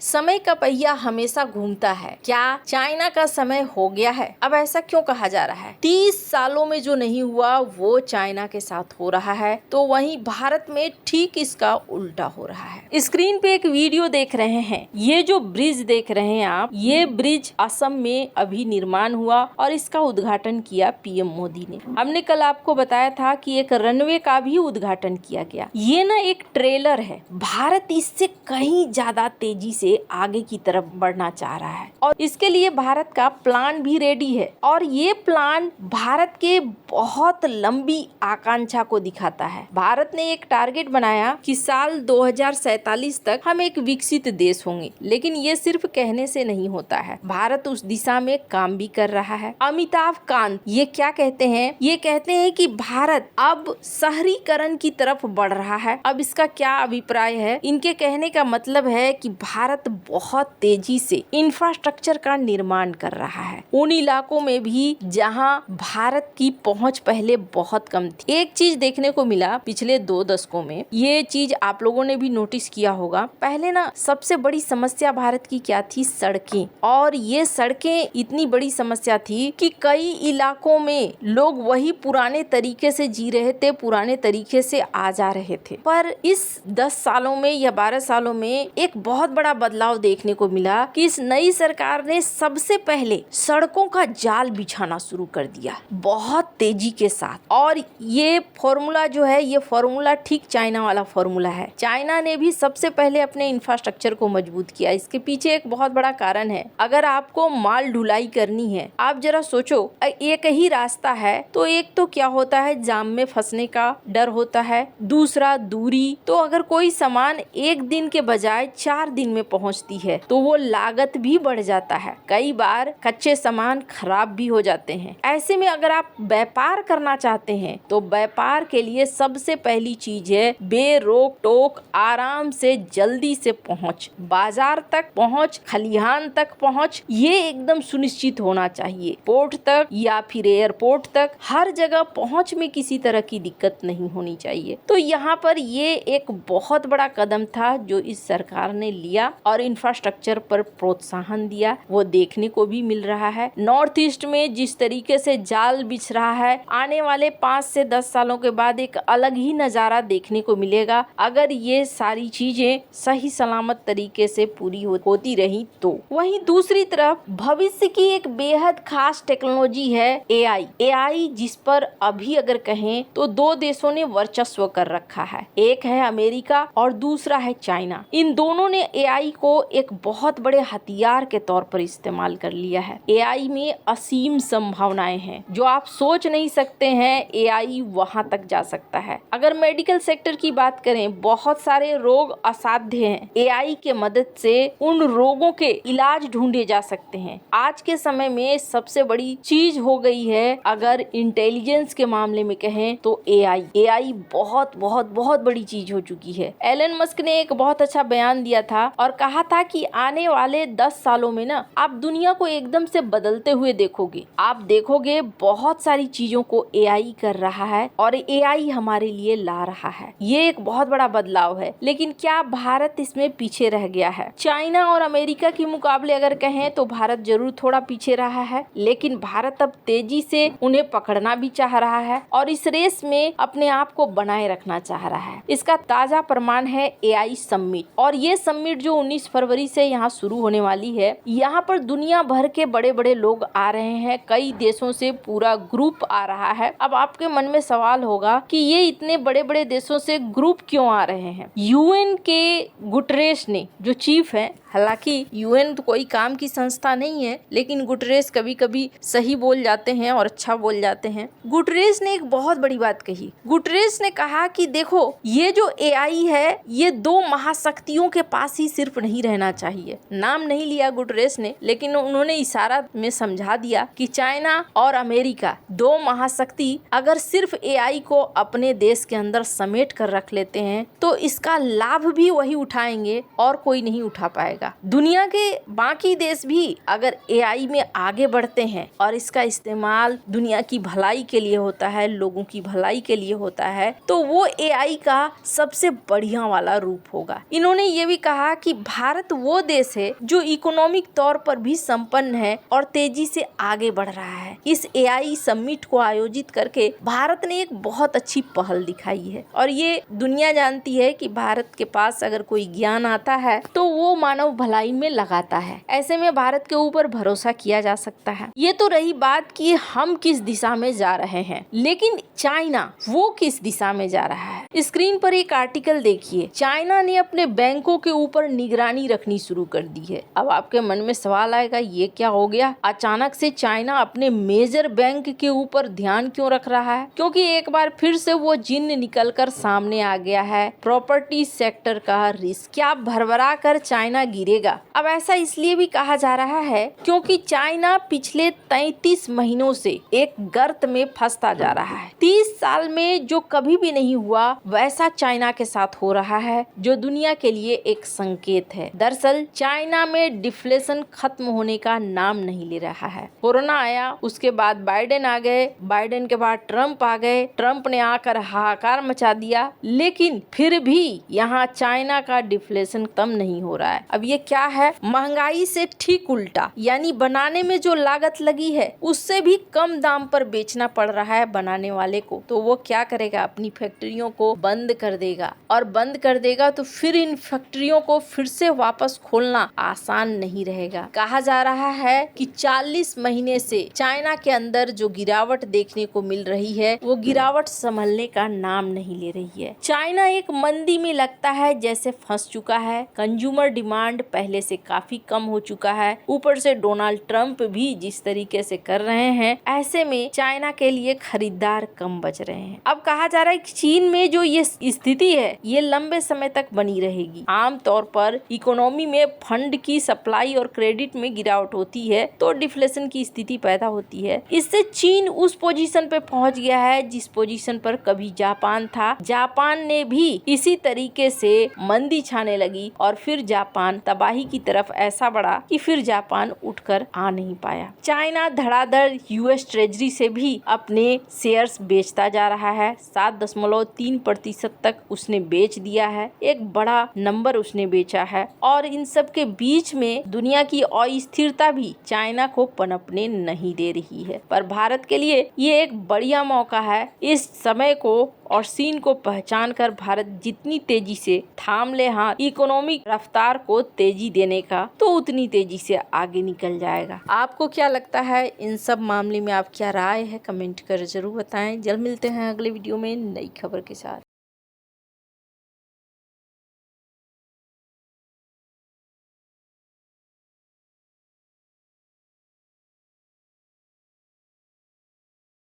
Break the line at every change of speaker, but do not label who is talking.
समय का पहिया हमेशा घूमता है। क्या चाइना का समय हो गया है? अब ऐसा क्यों कहा जा रहा है? 30 सालों में जो नहीं हुआ वो चाइना के साथ हो रहा है, तो वहीं भारत में ठीक इसका उल्टा हो रहा है। स्क्रीन पे एक वीडियो देख रहे हैं। ये जो ब्रिज देख रहे हैं आप, ये ब्रिज असम में अभी निर्माण हुआ और इसका उद्घाटन किया पीएम मोदी ने। हमने कल आपको बताया था कि एक रनवे का भी उद्घाटन किया गया। ये ना एक ट्रेलर है। भारत इससे कहीं ज्यादा तेजी से आगे की तरफ बढ़ना चाह रहा है और इसके लिए भारत का प्लान भी रेडी है और ये प्लान भारत के बहुत लंबी आकांक्षा को दिखाता है। भारत ने एक टारगेट बनाया कि साल 2047 तक हम एक विकसित देश होंगे, लेकिन ये सिर्फ कहने से नहीं होता है। भारत उस दिशा में काम भी कर रहा है। अमिताभ कांत ये क्या कहते हैं? ये कहते हैं कि भारत अब शहरीकरण की तरफ बढ़ रहा है। अब इसका क्या अभिप्राय है? इनके कहने का मतलब है कि भारत बहुत तेजी से इंफ्रास्ट्रक्चर का निर्माण कर रहा है उन इलाकों में भी जहां भारत की पहुंच पहले बहुत कम थी। एक चीज देखने को मिला पिछले 2 दशकों में, ये चीज आप लोगों ने भी नोटिस किया होगा। पहले ना सबसे बड़ी समस्या भारत की क्या थी? सड़कें। और ये सड़कें इतनी बड़ी समस्या थी कि कई इलाकों में लोग वही पुराने तरीके से जी रहे थे, पुराने तरीके से आ जा रहे थे। पर इस 10 सालों में या 12 सालों में एक बहुत बड़ा बदलाव देखने को मिला कि इस नई सरकार ने सबसे पहले सड़कों का जाल बिछाना शुरू कर दिया बहुत तेजी के साथ। और ये फॉर्मूला जो है, ये फॉर्मूला ठीक चाइना वाला फॉर्मूला है। चाइना ने भी सबसे पहले अपने इंफ्रास्ट्रक्चर को मजबूत किया। इसके पीछे एक बहुत बड़ा कारण है। अगर आपको माल ढुलाई करनी है, आप जरा सोचो, एक ही रास्ता है तो एक तो क्या होता है, जाम में फंसने का डर होता है, दूसरा दूरी। तो अगर कोई सामान एक दिन के बजाय 4 दिन में पहुंचती है तो वो लागत भी बढ़ जाता है। कई बार कच्चे सामान खराब भी हो जाते हैं। ऐसे में अगर आप व्यापार करना चाहते हैं तो व्यापार के लिए सबसे पहली चीज है बेरोक टोक आराम से जल्दी से पहुंच, बाजार तक पहुंच, खलिहान तक पहुंच, ये एकदम सुनिश्चित होना चाहिए। पोर्ट तक या फिर एयरपोर्ट तक, हर जगह पहुंच में किसी तरह की दिक्कत नहीं होनी चाहिए। तो यहाँ पर ये एक बहुत बड़ा कदम था जो इस सरकार ने लिया और इंफ्रास्ट्रक्चर पर प्रोत्साहन दिया, वो देखने को भी मिल रहा है। नॉर्थ ईस्ट में जिस तरीके से जाल बिछ रहा है, आने वाले 5 से 10 सालों के बाद एक अलग ही नजारा देखने को मिलेगा अगर ये सारी चीजें सही सलामत तरीके से पूरी होती रही तो। वहीं दूसरी तरफ भविष्य की एक बेहद खास टेक्नोलॉजी है एआई, जिस पर अभी अगर कहें तो 2 देशों ने वर्चस्व कर रखा है। एक है अमेरिका और दूसरा है चाइना। इन दोनों ने एआई को एक बहुत बड़े हथियार के तौर पर इस्तेमाल कर लिया है। एआई में असीम संभावनाएं हैं, जो आप सोच नहीं सकते हैं एआई वहां तक जा सकता है। अगर मेडिकल सेक्टर की बात करें, बहुत सारे रोग असाध्य हैं, एआई के मदद से उन रोगों के इलाज ढूंढे जा सकते हैं। आज के समय में सबसे बड़ी चीज हो गई है, अगर इंटेलिजेंस के मामले में कहें तो एआई बहुत बहुत बहुत बड़ी चीज हो चुकी है। एलन मस्क ने एक बहुत अच्छा बयान दिया था और कहा था कि आने वाले 10 सालों में ना आप दुनिया को एकदम से बदलते हुए देखोगे। आप देखोगे बहुत सारी चीजों को एआई कर रहा है और एआई हमारे लिए ला रहा है। ये एक बहुत बड़ा बदलाव है। लेकिन क्या भारत इसमें पीछे रह गया है? चाइना और अमेरिका के मुकाबले अगर कहें तो भारत जरूर थोड़ा पीछे रहा है, लेकिन भारत अब तेजी से उन्हें पकड़ना भी चाह रहा है और इस रेस में अपने आप को बनाए रखना चाह रहा है। इसका ताजा प्रमाण है एआई समिट। और ये समिट जो 19 फरवरी से यहाँ शुरू होने वाली है, यहाँ पर दुनिया भर के बड़े बड़े लोग आ रहे हैं। कई देशों से पूरा ग्रुप आ रहा है। अब आपके मन में सवाल होगा कि ये इतने बड़े बड़े देशों से ग्रुप क्यों आ रहे हैं? यूएन के गुटरेस ने, जो चीफ है, हालांकि यूएन तो कोई काम की संस्था नहीं है, लेकिन गुटरेस कभी कभी सही बोल जाते हैं और अच्छा बोल जाते हैं। गुटरेस ने एक बहुत बड़ी बात कही। गुटरेस ने कहा कि देखो, ये जो एआई है, ये 2 महाशक्तियों के पास ही सिर्फ नहीं रहना चाहिए। नाम नहीं लिया गुटरेस ने, लेकिन उन्होंने इशारा में समझा दिया कि चाइना और अमेरिका 2 महाशक्ति अगर सिर्फ एआई को अपने देश के अंदर समेट कर रख लेते हैं तो इसका लाभ भी वही उठाएंगे और कोई नहीं उठा पाएगा। जाएगा। दुनिया के बाकी देश भी अगर एआई में आगे बढ़ते हैं और इसका इस्तेमाल दुनिया की भलाई के लिए होता है, लोगों की भलाई के लिए होता है, तो वो एआई का सबसे बढ़िया वाला रूप होगा। इन्होंने ये भी कहा कि भारत वो देश है जो इकोनॉमिक तौर पर भी संपन्न है और तेजी से आगे बढ़ रहा है। इस एआई समिट को आयोजित करके भारत ने एक बहुत अच्छी पहल दिखाई है और ये दुनिया जानती है कि भारत के पास अगर कोई ज्ञान आता है तो वो मानव भलाई में लगाता है। ऐसे में भारत के ऊपर भरोसा किया जा सकता है। ये तो रही बात कि हम किस दिशा में जा रहे हैं, लेकिन चाइना वो किस दिशा में जा रहा है। स्क्रीन पर एक आर्टिकल देखिए। चाइना ने अपने बैंकों के ऊपर निगरानी रखनी शुरू कर दी है। अब आपके मन में सवाल आएगा, ये क्या हो गया? अचानक से चाइना अपने मेजर बैंक के ऊपर ध्यान क्यों रख रहा है? क्योंकि एक बार फिर से वो जिन्न निकलकर सामने आ गया है, प्रॉपर्टी सेक्टर का रिस्क। क्या भरभरा कर चाइना गिरेगा? अब ऐसा इसलिए भी कहा जा रहा है क्योंकि चाइना पिछले 33 महीनों से एक गर्त में फंसता जा रहा है। 30 साल में जो कभी भी नहीं हुआ वैसा चाइना के साथ हो रहा है, जो दुनिया के लिए एक संकेत है। दरअसल चाइना में डिफ्लेशन खत्म होने का नाम नहीं ले रहा है। कोरोना आया, उसके बाद बाइडेन आ गए, बाइडेन के बाद ट्रंप आ गए, ट्रंप ने आकर हाहाकार मचा दिया, लेकिन फिर भी यहाँ चाइना का डिफ्लेशन कम नहीं हो रहा है। अब ये क्या है? महंगाई से ठीक उल्टा, यानी बनाने में जो लागत लगी है उससे भी कम दाम पर बेचना पड़ रहा है बनाने वाले को। तो वो क्या करेगा? अपनी फैक्ट्रियों को बंद कर देगा, और बंद कर देगा तो फिर इन फैक्ट्रियों को फिर से वापस खोलना आसान नहीं रहेगा। कहा जा रहा है कि 40 महीने से चाइना के अंदर जो गिरावट देखने को मिल रही है वो गिरावट संभलने का नाम नहीं ले रही है। चाइना एक मंदी में लगता है जैसे फंस चुका है। कंज्यूमर डिमांड पहले से काफी कम हो चुका है, ऊपर से डोनाल्ड ट्रंप भी जिस तरीके से कर रहे हैं, ऐसे में चाइना के लिए खरीदार कम बच रहे हैं। अब कहा जा रहा है कि चीन में जो ये स्थिति है ये लंबे समय तक बनी रहेगी। आमतौर पर इकोनॉमी में फंड की सप्लाई और क्रेडिट में गिरावट होती है तो डिफ्लेशन की स्थिति पैदा होती है। इससे चीन उस पोजीशन पे पहुंच गया है जिस पोजीशन पर कभी जापान था। जापान ने भी इसी तरीके से मंदी छाने लगी और फिर जापान तबाही की तरफ ऐसा बढ़ा कि फिर जापान उठकर आ नहीं पाया। चाइना धड़ाधड़ यूएस ट्रेजरी से भी अपने शेयर्स बेचता जा रहा है। 7.3% तक उसने बेच दिया है, एक बड़ा नंबर उसने बेचा है। और इन सब के बीच में दुनिया की अस्थिरता भी चाइना को पनपने नहीं दे रही है। पर भारत के लिए ये एक बढ़िया मौका है इस समय को और सीन को पहचान कर भारत जितनी तेजी से थाम ले हाथ इकोनॉमिक रफ्तार को तेजी देने का, तो उतनी तेजी से आगे निकल जाएगा। आपको क्या लगता है इन सब मामले में? आप क्या राय है कमेंट कर जरूर बताएं। जल्द मिलते हैं अगले वीडियो में नई खबर के साथ।